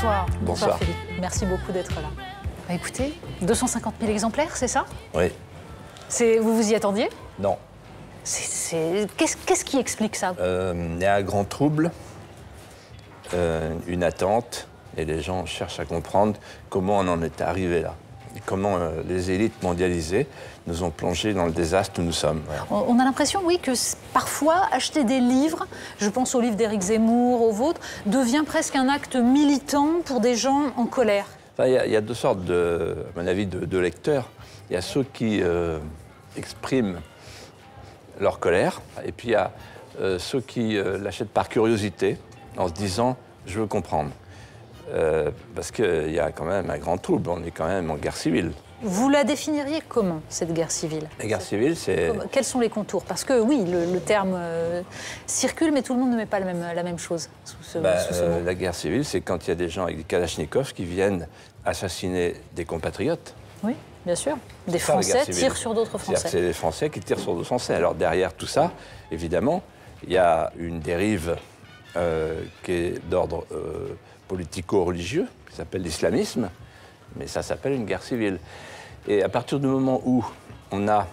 Bonsoir. Bonsoir. Philippe. Merci beaucoup d'être là. Bah, écoutez, 250 000 exemplaires, c'est ça? Oui. Vous vous y attendiez? Non. Qu'est-ce qui explique ça? Il y a un grand trouble, une attente, et les gens cherchent à comprendre comment on en est arrivé là. Et comment les élites mondialisées nous ont plongés dans le désastre où nous sommes. Voilà. On a l'impression, oui, que parfois, acheter des livres, je pense aux livres d'Éric Zemmour, aux vôtres, devient presque un acte militant pour des gens en colère. Enfin, il y a deux sortes, à mon avis, de lecteurs. Il y a ceux qui expriment leur colère, et puis il y a ceux qui l'achètent par curiosité, en se disant « je veux comprendre ». Parce qu'il y a quand même un grand trouble, on est quand même en guerre civile. Vous la définiriez comment, cette guerre civile? La guerre civile, c'est... Quels sont les contours? Parce que oui, le terme circule, mais tout le monde ne met pas la même chose sous ce mot. La guerre civile, c'est quand il y a des gens avec des kalachnikovs qui viennent assassiner des compatriotes. Oui, bien sûr. Des Français tirent sur d'autres Français. C'est des Français qui tirent sur d'autres Français. Alors derrière tout ça, évidemment, il y a une dérive qui est d'ordre politico-religieux, qui s'appelle l'islamisme, mais ça s'appelle une guerre civile. Et à partir du moment où on a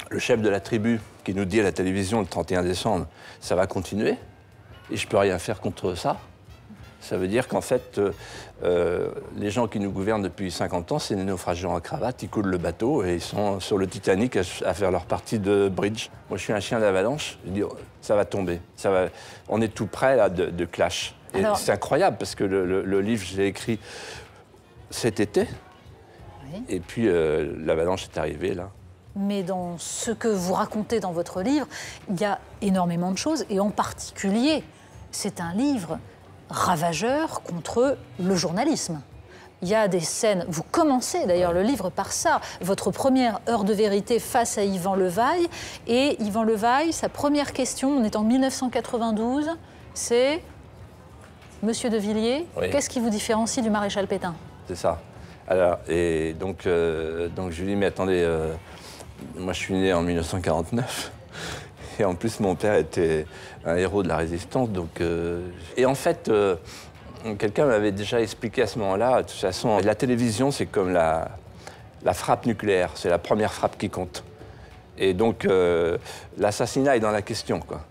le chef de la tribu qui nous dit à la télévision le 31 décembre, ça va continuer, et je peux rien faire contre ça, ça veut dire qu'en fait, les gens qui nous gouvernent depuis 50 ans, c'est des naufragés en cravate, ils coulent le bateau et ils sont sur le Titanic à faire leur partie de bridge. Moi, je suis un chien d'avalanche, je dis, ça va tomber, on est tout près là, de clash. C'est incroyable parce que le livre, je l'ai écrit cet été, oui. Et puis l'avalanche est arrivée là. Mais dans ce que vous racontez dans votre livre, il y a énormément de choses, et en particulier, c'est un livre ravageur contre le journalisme. Il y a des scènes, vous commencez d'ailleurs le livre par ça, votre première heure de vérité face à Yvan Levaille, et Yvan Levaille, sa première question, on est en 1992, c'est « Monsieur de Villiers, oui. Qu'est-ce qui vous différencie du maréchal Pétain ?» C'est ça. Alors, et donc je lui dis, mais attendez, moi je suis né en 1949, et en plus mon père était un héros de la résistance, donc... Et en fait, quelqu'un m'avait déjà expliqué à ce moment-là, de toute façon, la télévision c'est comme la frappe nucléaire, c'est la première frappe qui compte. Et donc l'assassinat est dans la question, quoi.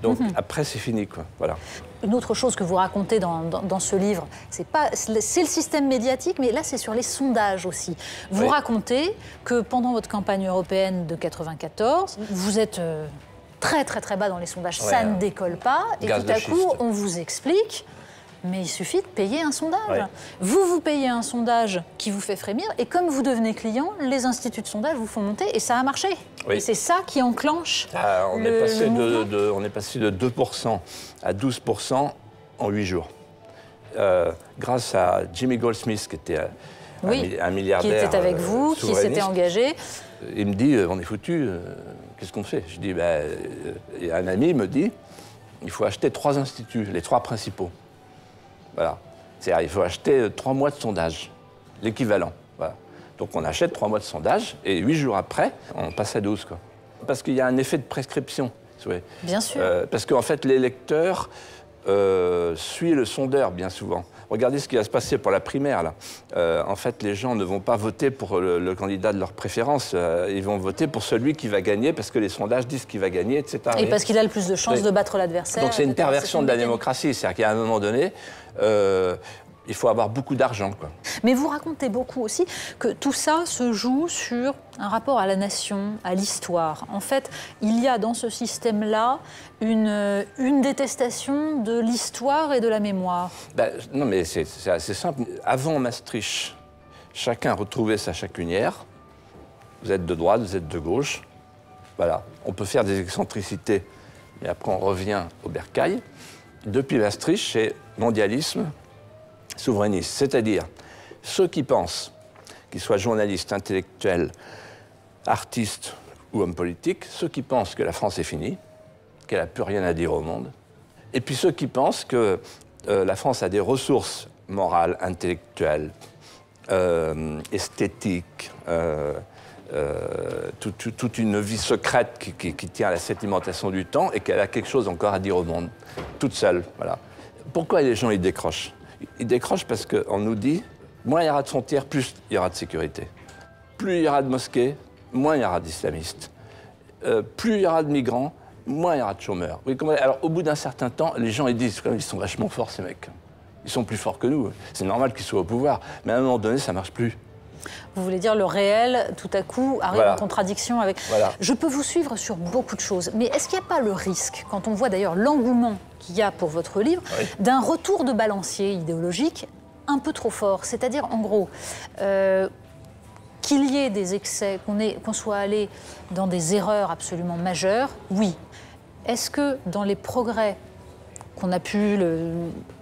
Donc après c'est fini, quoi, voilà. Une autre chose que vous racontez dans ce livre, c'est le système médiatique, mais là, c'est sur les sondages aussi. Vous racontez que pendant votre campagne européenne de 94, vous êtes très, très, très bas dans les sondages. Ça ne décolle pas. Et tout à coup, on vous explique, mais il suffit de payer un sondage. Vous payez un sondage qui vous fait frémir, et comme vous devenez client, les instituts de sondage vous font monter, et ça a marché. Et c'est ça qui enclenche on est passé de 2% à 12% en 8 jours. Grâce à Jimmy Goldsmith, qui était un milliardaire qui était avec vous, qui s'était engagé. Il me dit, on est foutu, qu'est-ce qu'on fait? Je dis, et un ami me dit, il faut acheter 3 instituts, les 3 principaux. Voilà. C'est-à-dire, il faut acheter 3 mois de sondage, l'équivalent. Voilà. Donc on achète 3 mois de sondage, et 8 jours après, on passe à 12, quoi. Parce qu'il y a un effet de prescription. Bien sûr. Parce qu'en fait, l'électeur suit le sondeur, bien souvent. Regardez ce qui va se passer pour la primaire, là. En fait, les gens ne vont pas voter pour le candidat de leur préférence. Ils vont voter pour celui qui va gagner, parce que les sondages disent qu'il va gagner, etc. Et parce qu'il a le plus de chances de battre l'adversaire. Donc c'est une perversion de la démocratie. C'est-à-dire qu'à un moment donné, il faut avoir beaucoup d'argent, quoi. Mais vous racontez beaucoup aussi que tout ça se joue sur un rapport à la nation, à l'histoire. En fait, il y a dans ce système-là une détestation de l'histoire et de la mémoire. Non, mais c'est assez simple. Avant Maastricht, chacun retrouvait sa chacunière. Vous êtes de droite, vous êtes de gauche. Voilà. On peut faire des excentricités, mais après on revient au bercail. Depuis Maastricht, c'est mondialisme, souverainiste. C'est-à-dire, ceux qui pensent, qu'ils soient journalistes, intellectuels, artistes ou hommes politiques, ceux qui pensent que la France est finie, qu'elle n'a plus rien à dire au monde, et puis ceux qui pensent que la France a des ressources morales, intellectuelles, esthétiques, toute une vie secrète qui tient à la sédimentation du temps et qu'elle a quelque chose encore à dire au monde, toute seule. Voilà. Pourquoi les gens y décrochent? Il décroche parce qu'on nous dit, moins il y aura de frontières, plus il y aura de sécurité. Plus il y aura de mosquées, moins il y aura d'islamistes. Plus il y aura de migrants, moins il y aura de chômeurs. Oui, alors, au bout d'un certain temps, les gens ils disent, ils sont vachement forts, ces mecs. Ils sont plus forts que nous. C'est normal qu'ils soient au pouvoir. Mais à un moment donné, ça ne marche plus. Vous voulez dire le réel, tout à coup, arrive en contradiction avec... Voilà. Je peux vous suivre sur beaucoup de choses, mais est-ce qu'il n'y a pas le risque, quand on voit d'ailleurs l'engouement qu'il y a pour votre livre, d'un retour de balancier idéologique un peu trop fort? C'est-à-dire, en gros, qu'il y ait des excès, qu'on soit allé dans des erreurs absolument majeures, oui. Est-ce que dans les progrès qu'on a pu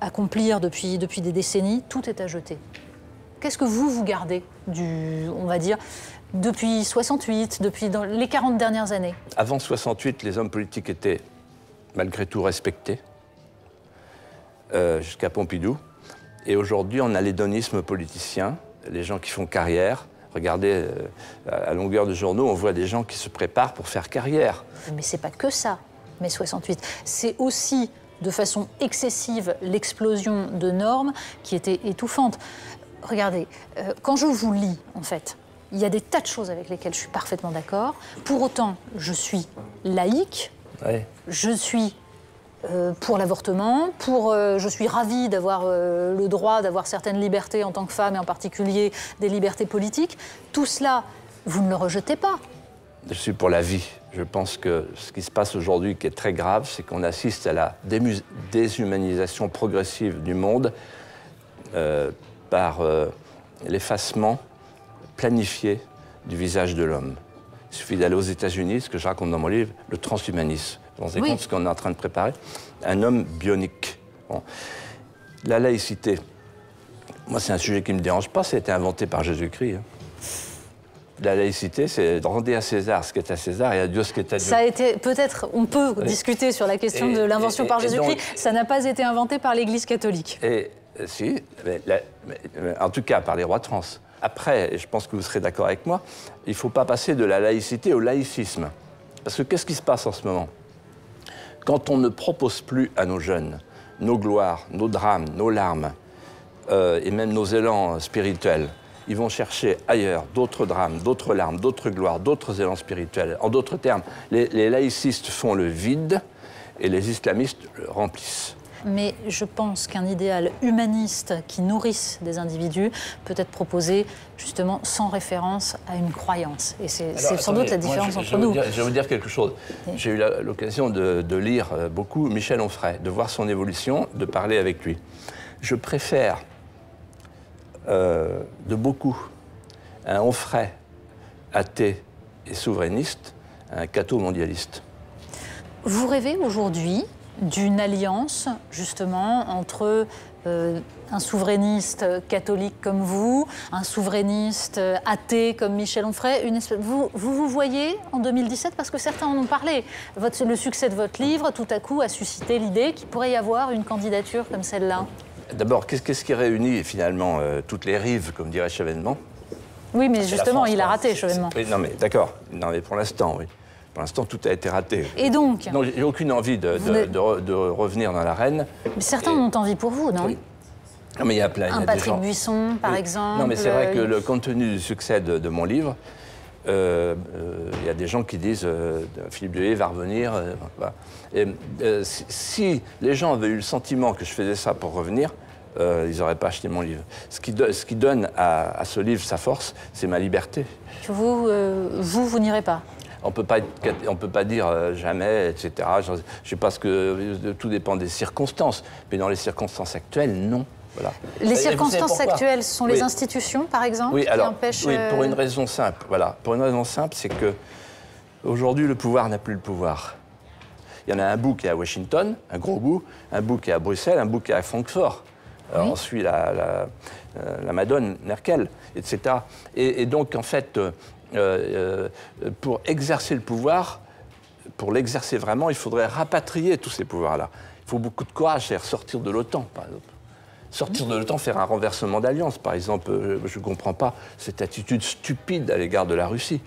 accomplir depuis des décennies, tout est à jeter? Qu'est-ce que vous gardez on va dire, depuis 68, dans les 40 dernières années? Avant 68, les hommes politiques étaient malgré tout respectés, jusqu'à Pompidou. Et aujourd'hui, on a l'hédonisme politicien, les gens qui font carrière. Regardez, à longueur de journaux, on voit des gens qui se préparent pour faire carrière. Mais c'est pas que ça, mai 68. C'est aussi, de façon excessive, l'explosion de normes qui était étouffante. Regardez, quand je vous lis, en fait, il y a des tas de choses avec lesquelles je suis parfaitement d'accord. Pour autant, je suis laïque, je suis pour l'avortement, je suis ravie d'avoir le droit d'avoir certaines libertés en tant que femme, et en particulier des libertés politiques. Tout cela, vous ne le rejetez pas. Je suis pour la vie. Je pense que ce qui se passe aujourd'hui, qui est très grave, c'est qu'on assiste à la déshumanisation progressive du monde par l'effacement planifié du visage de l'homme. Il suffit d'aller aux États-Unis, ce que je raconte dans mon livre, le transhumanisme. Vous vous rendez compte de ce qu'on est en train de préparer? Un homme bionique. Bon. La laïcité, moi, c'est un sujet qui ne me dérange pas, ça a été inventé par Jésus-Christ. La laïcité, c'est rendre à César ce qui est à César et à Dieu ce qui est à Dieu. Ça a été, peut-être, on peut discuter sur la question de l'invention par Jésus-Christ, ça n'a pas été inventé par l'Église catholique. Si, en tout cas par les rois de France. Après, et je pense que vous serez d'accord avec moi, il ne faut pas passer de la laïcité au laïcisme. Parce que qu'est-ce qui se passe en ce moment? Quand on ne propose plus à nos jeunes nos gloires, nos drames, nos larmes, et même nos élans spirituels, ils vont chercher ailleurs d'autres drames, d'autres larmes, d'autres gloires, d'autres élans spirituels. En d'autres termes, les laïcistes font le vide et les islamistes le remplissent. Mais je pense qu'un idéal humaniste qui nourrisse des individus peut être proposé justement sans référence à une croyance. Et c'est sans doute la différence entre nous. Je vais vous dire quelque chose. J'ai eu l'occasion de lire beaucoup Michel Onfray, de voir son évolution, de parler avec lui. Je préfère de beaucoup un Onfray athée et souverainiste à un catho mondialiste. Vous rêvez aujourd'hui d'une alliance, justement, entre un souverainiste catholique comme vous, un souverainiste athée comme Michel Onfray. Vous voyez en 2017, parce que certains en ont parlé, le succès de votre livre, tout à coup, a suscité l'idée qu'il pourrait y avoir une candidature comme celle-là. D'abord, qu'est-ce qui réunit finalement toutes les rives, comme dirait Chevènement? Oui, mais justement, il a raté, Chevènement. Oui, non, mais d'accord. Non, mais pour l'instant, oui. Pour l'instant, tout a été raté. Et donc? Non, j'ai aucune envie de revenir dans l'arène. Mais certains ont envie pour vous, non? Oui. Non, mais il y a plein. Un Patrick Buisson, par exemple. Non, mais c'est vrai que le compte tenu du succès de mon livre, il y a des gens qui disent Philippe Deuillet va revenir. Voilà. Si les gens avaient eu le sentiment que je faisais ça pour revenir, ils n'auraient pas acheté mon livre. Ce qui donne à ce livre sa force, c'est ma liberté. Vous n'irez pas? On peut pas dire jamais, etc. Je pense que tout dépend des circonstances. Mais dans les circonstances actuelles, non. Voilà. Les circonstances actuelles sont les institutions, par exemple, qui empêchent... Oui, pour une raison simple. Voilà. Pour une raison simple, c'est que aujourd'hui, le pouvoir n'a plus le pouvoir. Il y en a un bout qui est à Washington, un gros bout, un bout qui est à Bruxelles, un bout qui est à Francfort. On suit la Madone, Merkel, etc. Et donc, en fait... pour exercer le pouvoir, pour l'exercer vraiment, il faudrait rapatrier tous ces pouvoirs-là. Il faut beaucoup de courage, c'est sortir de l'OTAN, par exemple. Sortir de l'OTAN, faire un renversement d'alliance, par exemple. Je ne comprends pas cette attitude stupide à l'égard de la Russie.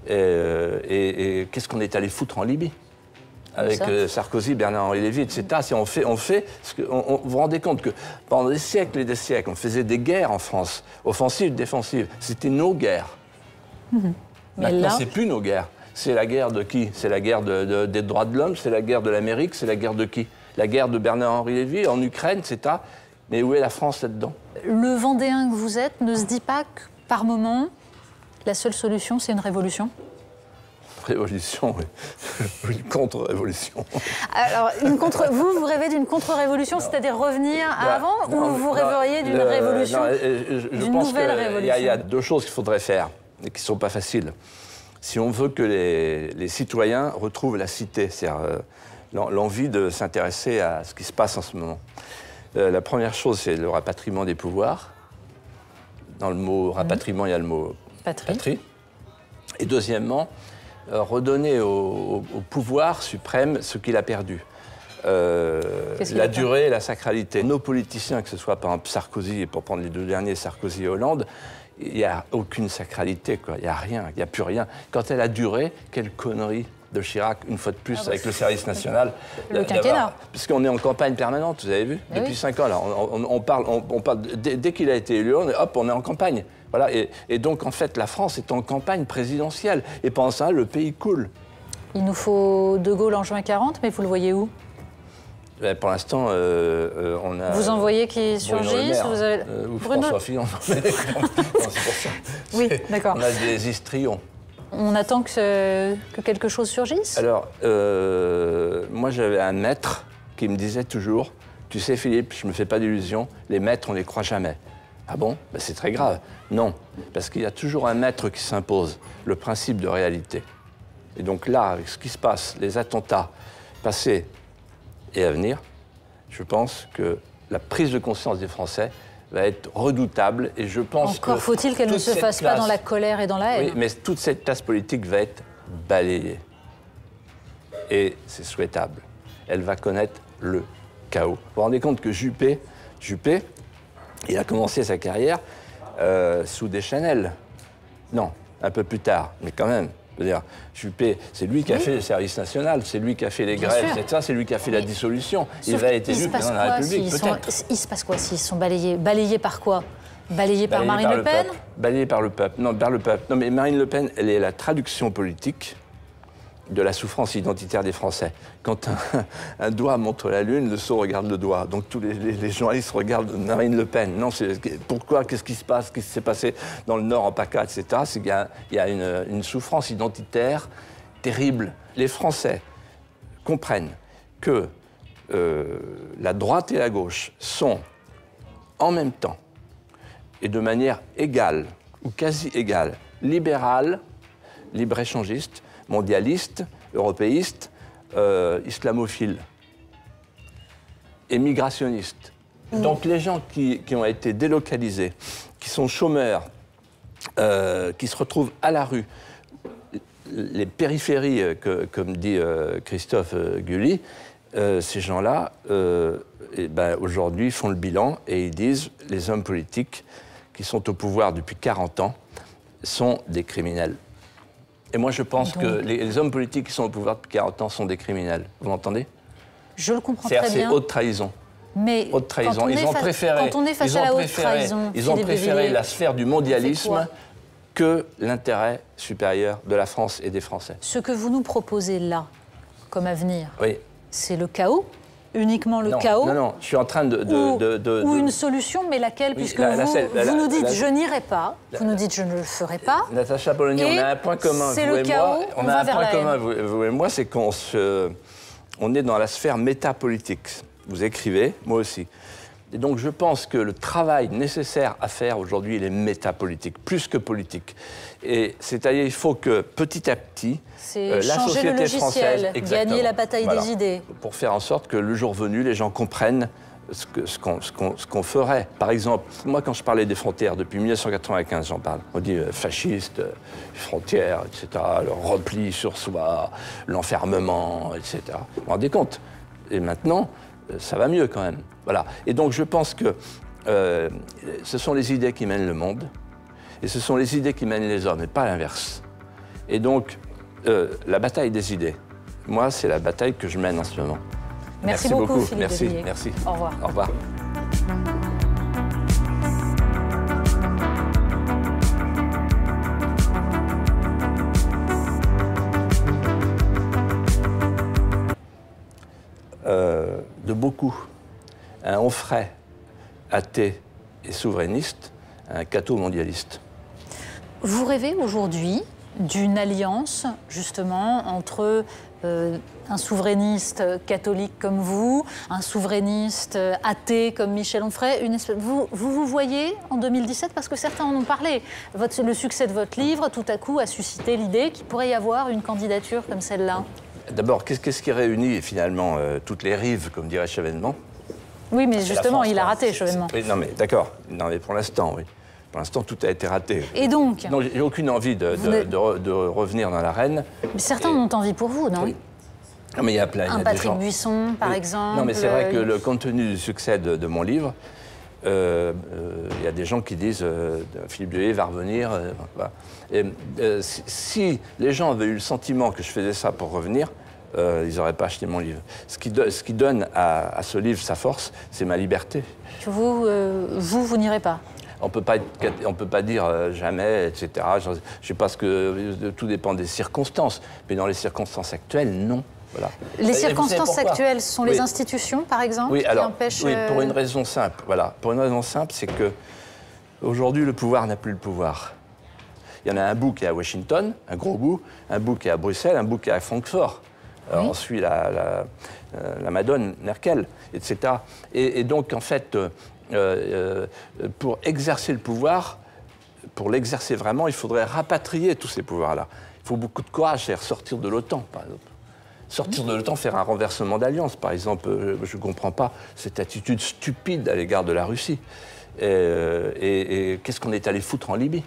Et qu'est-ce qu'on est allé foutre en Libye? avec Sarkozy, Bernard-Henri Lévy, etc. Si on fait vous vous rendez compte que pendant des siècles et des siècles, on faisait des guerres en France, offensives, défensives. C'était nos guerres. Maintenant, c'est plus nos guerres. C'est la guerre de qui? C'est la guerre des droits de l'homme, c'est la guerre de l'Amérique, c'est la guerre de qui? La guerre de Bernard-Henri Lévy en Ukraine, etc. Mais où est la France là-dedans? Le Vendéen que vous êtes ne se dit pas que, par moment, la seule solution, c'est une révolution? Révolution, oui. Une contre-révolution. Alors, vous rêvez d'une contre-révolution, c'est-à-dire revenir à avant, ou vous rêveriez d'une révolution, d'une nouvelle révolution? Il y a deux choses qu'il faudrait faire, et qui ne sont pas faciles. Si on veut que les citoyens retrouvent la cité, c'est-à-dire l'envie de s'intéresser à ce qui se passe en ce moment. La première chose, c'est le rapatriement des pouvoirs. Dans le mot rapatriement, il y a le mot patrie. Et deuxièmement, redonner au pouvoir suprême ce qu'il a perdu. La durée et la sacralité. Nos politiciens, que ce soit par exemple Sarkozy, et pour prendre les deux derniers, Sarkozy et Hollande, il n'y a aucune sacralité, quoi. Il n'y a rien, il n'y a plus rien. Quand elle a duré, quelle connerie de Chirac, une fois de plus, avec le service national. Le quinquennat. Puisqu'on est en campagne permanente, vous avez vu, depuis 5 ans. Là, on parle dès qu'il a été élu, on est en campagne. Voilà, et donc, en fait, la France est en campagne présidentielle. Et pendant ça, le pays coule. Il nous faut De Gaulle en juin 40, mais vous le voyez où? Pour l'instant, on a... Vous en voyez qui surgissent? Vous avez... ou François Fillon. C'est pour ça. Oui, d'accord. On a des histrions. On attend que quelque chose surgisse? Alors, moi, j'avais un maître qui me disait toujours, tu sais, Philippe, je ne me fais pas d'illusions, les maîtres, on ne les croit jamais. Ah bon? Ben, c'est très grave. Non, parce qu'il y a toujours un maître qui s'impose, le principe de réalité. Et donc là, avec ce qui se passe, les attentats passés et à venir, je pense que la prise de conscience des Français va être redoutable et je pense Encore faut-il qu'elle ne se fasse pas dans la colère et dans la haine. Oui, mais toute cette classe politique va être balayée. Et c'est souhaitable. Elle va connaître le chaos. Vous vous rendez compte que Juppé, il a commencé sa carrière sous Deschanel. Non, un peu plus tard, mais quand même. Je veux dire, Juppé, c'est lui qui a fait le service national, c'est lui qui a fait les grèves, c'est lui qui a fait la dissolution. Il va être élu président de la République, peut-être. Il se passe quoi s'ils sont balayés? Balayés par quoi? Balayés par Marine Le Pen? Balayés par le peuple. Non, par le peuple. Non, mais Marine Le Pen, elle est la traduction politique de la souffrance identitaire des Français. Quand un doigt montre la lune, le sot regarde le doigt. Donc tous les journalistes regardent Marine Le Pen. Non, pourquoi? Qu'est-ce qui se passe? Qu'est-ce qui s'est passé dans le Nord, en PACA, etc. C'est qu'il y a une souffrance identitaire terrible. Les Français comprennent que la droite et la gauche sont en même temps et de manière égale ou quasi égale, libérales, libre-échangistes, mondialistes, européistes, islamophiles et migrationnistes. Donc les gens qui ont été délocalisés, qui sont chômeurs, qui se retrouvent à la rue, les périphéries, comme dit Christophe Guilly, ces gens-là, aujourd'hui, font le bilan et ils disent les hommes politiques qui sont au pouvoir depuis 40 ans sont des criminels. Et moi, je pense que les hommes politiques qui sont au pouvoir depuis 40 ans sont des criminels. Vous m'entendez? Je le comprends très bien. C'est haute trahison. Mais haute trahison. Quand on est face à la haute trahison, ils ont préféré la sphère du mondialisme que l'intérêt supérieur de la France et des Français. Ce que vous nous proposez là, comme avenir, oui, c'est le chaos? Uniquement le chaos? Non, je suis en train ou une solution, mais laquelle? Oui, puisque vous nous dites je n'irai pas, vous nous dites je ne le ferai pas. Natacha Polony, on a un point commun, vous et moi. On a un point commun, vous et moi, c'est qu'on est dans la sphère métapolitique. Vous écrivez, moi aussi. Et donc je pense que le travail nécessaire à faire aujourd'hui, il est métapolitique, plus que politique. Et c'est-à-dire il faut que petit à petit, la société française, gagner la bataille des idées. Pour faire en sorte que le jour venu, les gens comprennent ce qu'on ferait. Par exemple, moi quand je parlais des frontières, depuis 1995 j'en parle, on dit fasciste, frontières, etc., le repli sur soi, l'enfermement, etc. Vous vous rendez compte? Et maintenant, ça va mieux quand même. Voilà. Et donc je pense que ce sont les idées qui mènent le monde, et ce sont les idées qui mènent les hommes, et pas l'inverse. Et donc, la bataille des idées moi, c'est la bataille que je mène en ce moment. Merci beaucoup, Philippe merci, Devilliers. merci. Au revoir. Au revoir. De beaucoup, un Onfray athée et souverainiste, un catho mondialiste. Vous rêvez aujourd'hui d'une alliance, justement, entre un souverainiste catholique comme vous, un souverainiste athée comme Michel Onfray. Vous voyez en 2017, parce que certains en ont parlé, le succès de votre livre, tout à coup, a suscité l'idée qu'il pourrait y avoir une candidature comme celle-là. D'abord, qu'est-ce qui réunit finalement toutes les rives, comme dirait Chevènement? Oui, mais justement, il a raté, Chevènement. Oui, non, mais d'accord. Non, mais pour l'instant, oui. Pour l'instant, tout a été raté. Et donc? Non, j'ai aucune envie de revenir dans l'arène. Mais certains ont envie pour vous, non? Oui. Non, mais il y a plein. Un Patrick Buisson, par exemple. Non, mais c'est vrai que le compte tenu du succès de mon livre, il y a des gens qui disent Philippe Devilliers va revenir. Voilà. Si les gens avaient eu le sentiment que je faisais ça pour revenir, ils n'auraient pas acheté mon livre. Ce qui donne à ce livre sa force, c'est ma liberté. Vous n'irez pas? On peut pas dire jamais, etc. Je sais pas tout dépend des circonstances. Mais dans les circonstances actuelles, non. Voilà. Les circonstances actuelles sont les institutions, par exemple, qui empêchent... Oui, pour une raison simple. Voilà. Pour une raison simple, c'est que aujourd'hui, le pouvoir n'a plus le pouvoir. Il y en a un bout qui est à Washington, un gros bout, un bout qui est à Bruxelles, un bout qui est à Francfort. On suit la Madone, Merkel, etc. Et donc, en fait, pour exercer le pouvoir, pour l'exercer vraiment, il faudrait rapatrier tous ces pouvoirs-là. Il faut beaucoup de courage, c'est-à-dire sortir de l'OTAN, par exemple. Sortir de l'OTAN, faire un renversement d'alliance, par exemple. Je ne comprends pas cette attitude stupide à l'égard de la Russie. Et qu'est-ce qu'on est allé foutre en Libye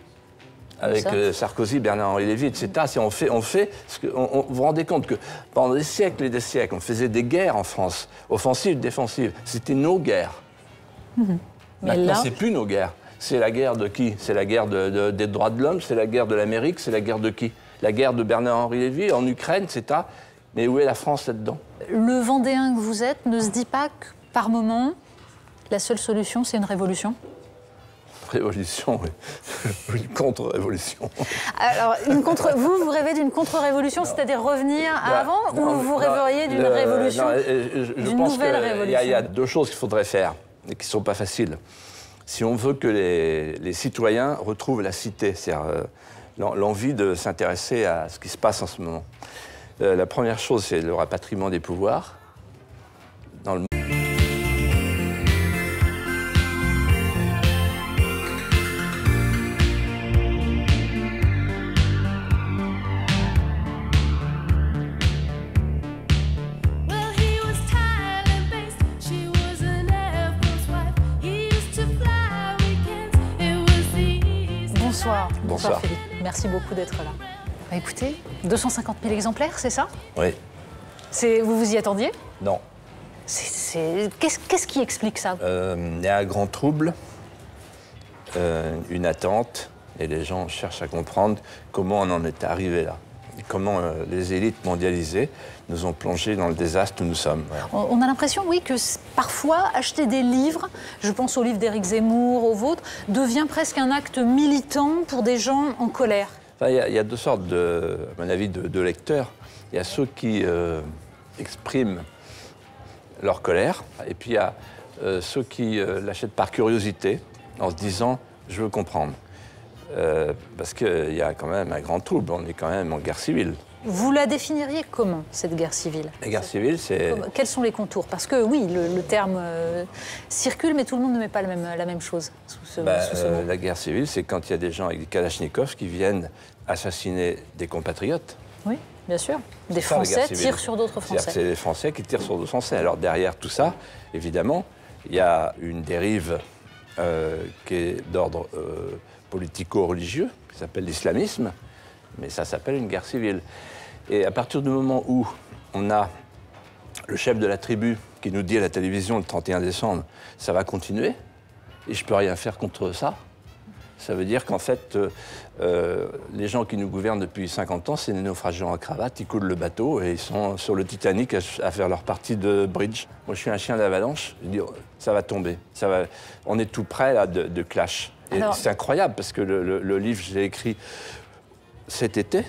avec Sarkozy, Bernard-Henri Lévy, etc. On fait vous vous rendez compte que pendant des siècles et des siècles, on faisait des guerres en France, offensives, défensives. C'était nos guerres. Maintenant, c'est plus nos guerres. C'est la guerre de qui? C'est la guerre des droits de l'homme, c'est la guerre de l'Amérique, c'est la guerre de qui? La guerre de Bernard-Henri Lévy en Ukraine, etc. Mais où est la France là-dedans? Le Vendéen que vous êtes ne se dit pas que, par moment, la seule solution, c'est une révolution? Révolution, oui. Une contre-révolution. Alors, vous rêvez d'une contre-révolution, c'est-à-dire revenir à avant, ou vous rêveriez d'une révolution, d'une nouvelle révolution? Il y a deux choses qu'il faudrait faire, et qui ne sont pas faciles. Si on veut que les citoyens retrouvent la cité, c'est-à-dire l'envie de s'intéresser à ce qui se passe en ce moment. La première chose, c'est le rapatriement des pouvoirs dans le monde. Bonsoir Philippe, merci beaucoup d'être là. Bah, écoutez, 250 000 exemplaires, c'est ça? Oui. Vous vous y attendiez? Non. Qu'est-ce qui explique ça? Il y a un grand trouble, une attente, et les gens cherchent à comprendre comment on en est arrivé là. Comment les élites mondialisées nous ont plongés dans le désastre où nous sommes. Ouais. On a l'impression, oui, que parfois, acheter des livres, je pense aux livres d'Éric Zemmour, aux vôtres, devient presque un acte militant pour des gens en colère. Enfin, il y a deux sortes, à mon avis, de lecteurs. Il y a ceux qui expriment leur colère, et puis il y a ceux qui l'achètent par curiosité, en se disant « je veux comprendre ». Parce qu'il y a quand même un grand trouble, on est quand même en guerre civile. Vous la définiriez comment, cette guerre civile? La guerre civile, c'est... Quels sont les contours? Parce que oui, le terme circule, mais tout le monde ne met pas la même chose sous ce mot. La guerre civile, c'est quand il y a des gens avec des kalachnikovs qui viennent assassiner des compatriotes. Oui, bien sûr. Des Français tirent sur d'autres Français. C'est les Français qui tirent sur d'autres Français. Alors derrière tout ça, évidemment, il y a une dérive qui est d'ordre politico-religieux, qui s'appelle l'islamisme, mais ça s'appelle une guerre civile. Et à partir du moment où on a le chef de la tribu qui nous dit à la télévision le 31 décembre, ça va continuer, et je ne peux rien faire contre ça, Ça veut dire qu'en fait, les gens qui nous gouvernent depuis 50 ans, c'est des naufragants à cravate, ils coulent le bateau et ils sont sur le Titanic à faire leur partie de bridge. Moi, je suis un chien d'avalanche, je dis, ça va tomber, on est tout près là, de clash. Et c'est incroyable parce que le livre, je l'ai écrit cet été,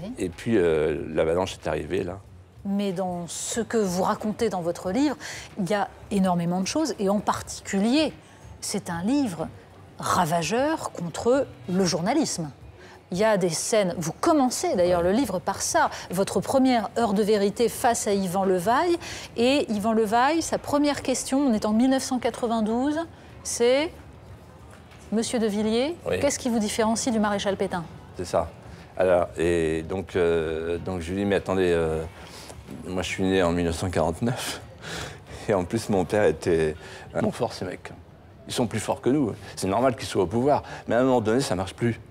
oui. Et puis l'avalanche est arrivée là. Mais dans ce que vous racontez dans votre livre, il y a énormément de choses, et en particulier, c'est un livre ravageur contre le journalisme. Il y a des scènes, vous commencez d'ailleurs le livre par ça, votre première heure de vérité face à Yvan Levaille, et Yvan Levaille, sa première question, on est en 1992, c'est « Monsieur de Villiers, oui. Qu'est-ce qui vous différencie du maréchal Pétain ?» C'est ça. Alors, et donc je lui dis, mais attendez, moi je suis né en 1949, et en plus mon père était un bon fort, ces mecs. Ils sont plus forts que nous. C'est normal qu'ils soient au pouvoir. Mais à un moment donné, ça ne marche plus.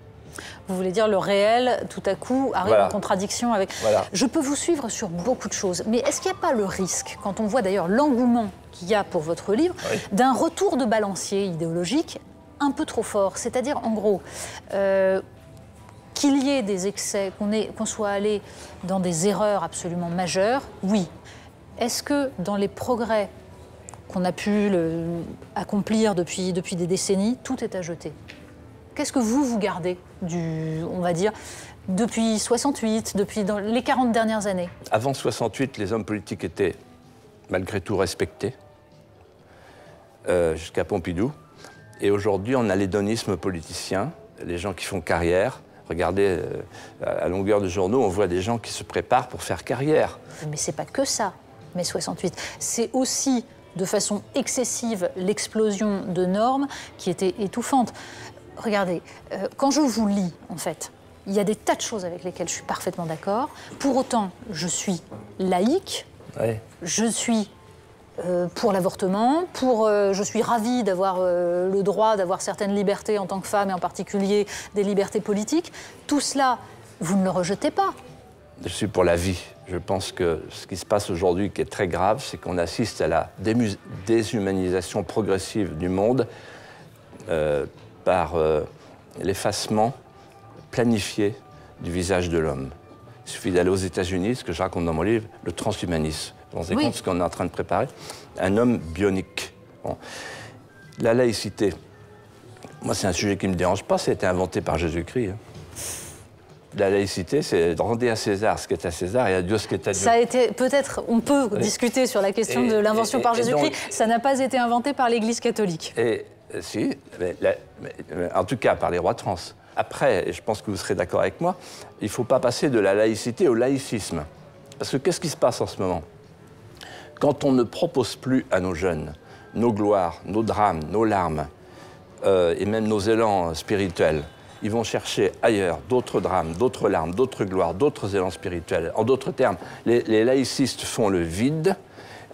Vous voulez dire le réel, tout à coup, arrive en contradiction avec... Voilà. Je peux vous suivre sur beaucoup de choses. Mais est-ce qu'il n'y a pas le risque, quand on voit d'ailleurs l'engouement qu'il y a pour votre livre, oui. d'un retour de balancier idéologique un peu trop fort? C'est-à-dire, en gros, qu'il y ait des excès, qu'on soit allé dans des erreurs absolument majeures, oui. Est-ce que dans les progrès qu'on a pu accomplir depuis des décennies, tout est à jeter? Qu'est-ce que vous gardez, on va dire, depuis 68, dans les 40 dernières années? Avant 68, les hommes politiques étaient malgré tout respectés, jusqu'à Pompidou. Et aujourd'hui, on a l'hédonisme politicien, les gens qui font carrière. Regardez, à longueur de journaux, on voit des gens qui se préparent pour faire carrière. Mais c'est pas que ça, mai 68. C'est aussi, de façon excessive, l'explosion de normes qui était étouffante. Regardez, quand je vous lis, en fait, il y a des tas de choses avec lesquelles je suis parfaitement d'accord. Pour autant, je suis laïque, oui. Je suis pour l'avortement, je suis ravie d'avoir le droit d'avoir certaines libertés en tant que femme, et en particulier des libertés politiques. Tout cela, vous ne le rejetez pas. Je suis pour la vie. Je pense que ce qui se passe aujourd'hui, qui est très grave, c'est qu'on assiste à la déshumanisation progressive du monde par l'effacement planifié du visage de l'homme. Il suffit d'aller aux États-Unis, ce que je raconte dans mon livre, le transhumanisme. Vous vous rendez compte ce qu'on est en train de préparer? Un homme bionique. Bon. La laïcité, moi c'est un sujet qui ne me dérange pas, ça a été inventé par Jésus-Christ. Hein. La laïcité, c'est de rendre à César ce qui est à César et à Dieu ce qui est à Dieu. Ça a été, peut-être, on peut discuter sur la question de l'invention par Jésus-Christ, ça n'a pas été inventé par l'Église catholique. Si, en tout cas par les rois de France. Après, et je pense que vous serez d'accord avec moi, il ne faut pas passer de la laïcité au laïcisme. Parce que qu'est-ce qui se passe en ce moment? Quand on ne propose plus à nos jeunes nos gloires, nos drames, nos larmes, et même nos élans spirituels, ils vont chercher ailleurs d'autres drames, d'autres larmes, d'autres gloires, d'autres élans spirituels. En d'autres termes, les laïcistes font le vide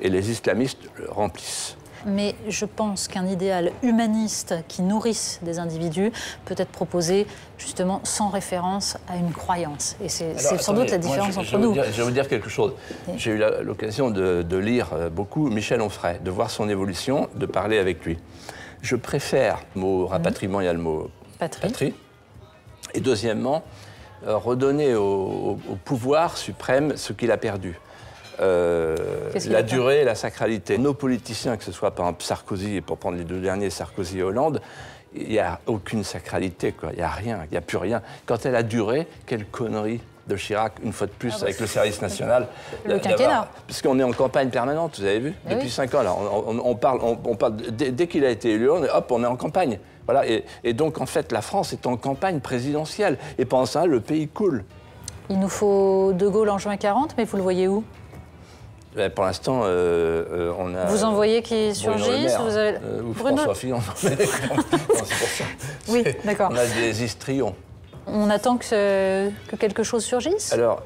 et les islamistes le remplissent. Mais je pense qu'un idéal humaniste qui nourrisse des individus peut être proposé justement sans référence à une croyance. Et c'est sans doute la différence entre nous. Je vais vous dire quelque chose. J'ai eu l'occasion de lire beaucoup Michel Onfray, de voir son évolution, de parler avec lui. Je préfère le mot rapatriement, il y a le mot patrie. Et deuxièmement, redonner au pouvoir suprême ce qu'il a perdu. La durée et la sacralité. Nos politiciens, que ce soit par exemple Sarkozy, et pour prendre les deux derniers, Sarkozy et Hollande, il n'y a aucune sacralité, quoi. Il n'y a rien, il n'y a plus rien. Quand elle a duré, quelle connerie de Chirac, une fois de plus, avec le service national. Le quinquennat. Puisqu'on est en campagne permanente, vous avez vu, depuis 5 ans. Là, on parle dès qu'il a été élu, on est en campagne. Voilà, et donc, en fait, la France est en campagne présidentielle. Et pendant ça, le pays coule. Il nous faut De Gaulle en juin 40, mais vous le voyez où? Pour l'instant, on a... Vous en voyez qui surgissent vous avez... ou François Fillon. C'est pour ça. Oui, d'accord. On a des histrions. On attend que quelque chose surgisse? Alors,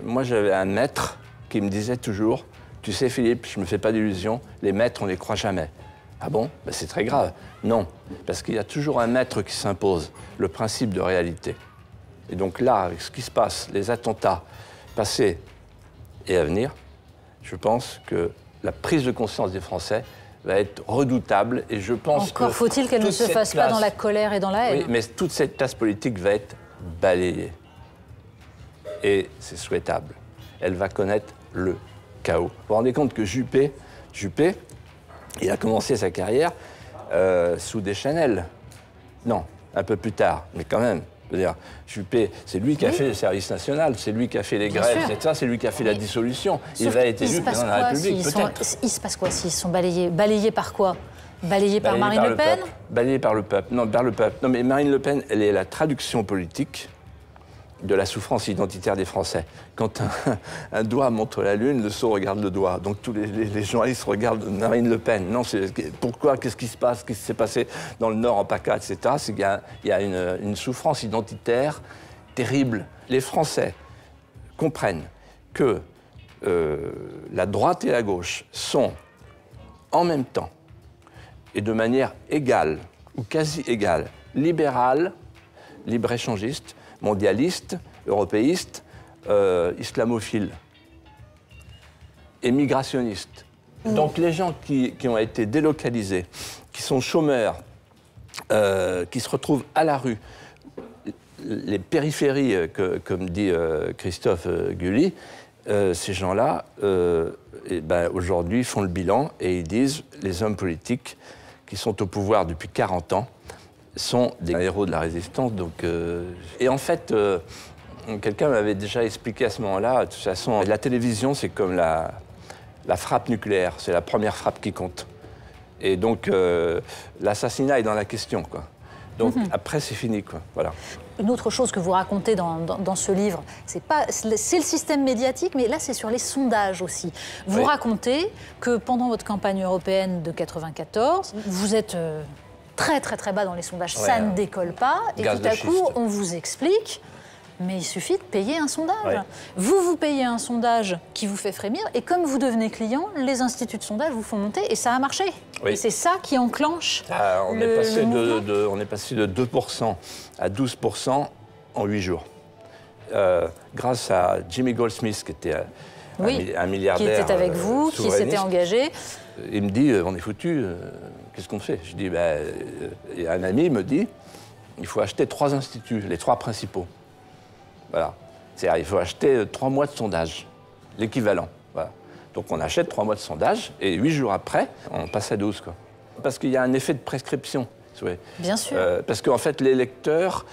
moi, j'avais un maître qui me disait toujours, tu sais, Philippe, je ne me fais pas d'illusions, les maîtres, on ne les croit jamais. Ah bon? Ben, c'est très grave. Non, parce qu'il y a toujours un maître qui s'impose, le principe de réalité. Et donc là, avec ce qui se passe, les attentats passés et à venir, je pense que la prise de conscience des Français va être redoutable. Et je pense Encore faut-il qu'elle ne se fasse pas dans la colère et dans la haine. Oui, mais toute cette classe politique va être balayée. Et c'est souhaitable. Elle va connaître le chaos. Vous vous rendez compte que Juppé, il a commencé sa carrière sous Deschanel. Non, un peu plus tard, mais quand même. Je veux dire, Juppé, c'est lui qui a fait le service national, c'est lui qui a fait les grèves, etc. C'est lui qui a fait la dissolution. Il va être élu président de la République, peut-être. Il se passe quoi s'ils sont balayés? Balayés par quoi? Balayés par Marine Le Pen? Balayés par le peuple. Non, par le peuple. Non, mais Marine Le Pen, elle est la traduction politique de la souffrance identitaire des Français. Quand un doigt montre la lune, le sot regarde le doigt. Donc tous les journalistes regardent Marine Le Pen. Non, pourquoi? Qu'est-ce qui se passe? Qu'est-ce qui s'est passé dans le Nord, en PACA, etc. C'est qu'il y a une souffrance identitaire terrible. Les Français comprennent que la droite et la gauche sont en même temps et de manière égale ou quasi égale, libérales, libre-échangistes, mondialistes, européistes, islamophiles et migrationnistes. Donc les gens qui ont été délocalisés, qui sont chômeurs, qui se retrouvent à la rue, les périphéries, comme dit Christophe Guilly, ces gens-là, aujourd'hui, font le bilan et ils disent les hommes politiques qui sont au pouvoir depuis 40 ans sont des héros de la résistance. Donc, et en fait, quelqu'un m'avait déjà expliqué à ce moment-là, de toute façon, la télévision, c'est comme la frappe nucléaire, c'est la première frappe qui compte. Et donc, l'assassinat est dans la question, quoi. Donc, après, c'est fini, quoi. Voilà. Une autre chose que vous racontez dans ce livre, c'est le système médiatique, mais là, c'est sur les sondages aussi. Vous racontez que pendant votre campagne européenne de 1994, vous êtes très, très, très bas dans les sondages. Ça ne décolle pas. Et tout à coup, on vous explique, mais il suffit de payer un sondage. Vous payez un sondage qui vous fait frémir, et comme vous devenez client, les instituts de sondage vous font monter, et ça a marché. Et c'est ça qui enclenche on est passé de 2% à 12% en 8 jours. Grâce à Jimmy Goldsmith, qui était un milliardaire qui était avec vous, qui s'était engagé. Il me dit, on est foutu, qu'est-ce qu'on fait? Je dis, et un ami me dit, il faut acheter 3 instituts, les 3 principaux. Voilà. C'est-à-dire, il faut acheter 3 mois de sondage, l'équivalent. Voilà. Donc on achète 3 mois de sondage, et 8 jours après, on passe à 12, quoi. Parce qu'il y a un effet de prescription. Bien sûr. Parce qu'en fait, l'électeur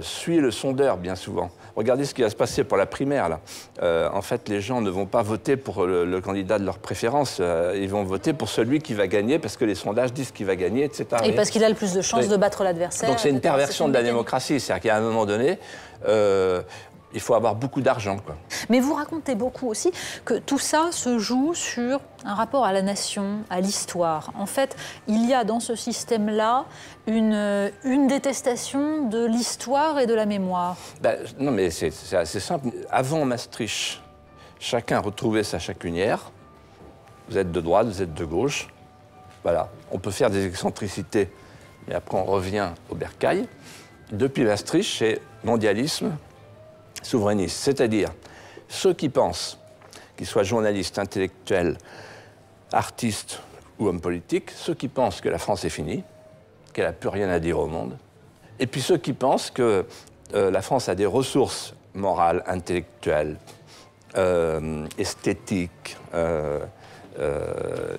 suit le sondeur, bien souvent. Regardez ce qui va se passer pour la primaire, là. En fait, les gens ne vont pas voter pour le candidat de leur préférence. Ils vont voter pour celui qui va gagner, parce que les sondages disent qu'il va gagner, etc. Et parce qu'il a le plus de chances de battre l'adversaire. Donc c'est une perversion de la démocratie. C'est-à-dire qu'à un moment donné, il faut avoir beaucoup d'argent, quoi. Mais vous racontez beaucoup aussi que tout ça se joue sur un rapport à la nation, à l'histoire. En fait, il y a dans ce système-là une détestation de l'histoire et de la mémoire. Non, mais c'est assez simple. Avant Maastricht, chacun retrouvait sa chacunière. Vous êtes de droite, vous êtes de gauche. Voilà. On peut faire des excentricités, mais après on revient au bercail. Depuis Maastricht, c'est mondialisme, souverainiste. C'est-à-dire, ceux qui pensent, qu'ils soient journalistes, intellectuels, artistes ou hommes politiques, ceux qui pensent que la France est finie, qu'elle n'a plus rien à dire au monde, et puis ceux qui pensent que la France a des ressources morales, intellectuelles, esthétiques,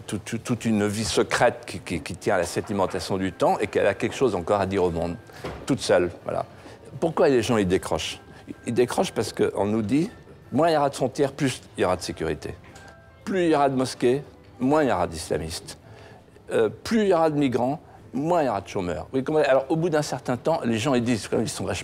toute une vie secrète qui tient à la sédimentation du temps et qu'elle a quelque chose encore à dire au monde, toute seule. Voilà. Pourquoi les gens ils décrochent? Ils décrochent parce qu'on nous dit, moins il y aura de frontières, plus il y aura de sécurité. Plus il y aura de mosquées, moins il y aura d'islamistes. Plus il y aura de migrants, moins il y aura de chômeurs. Alors, au bout d'un certain temps, les gens ils disent, ils sont vachement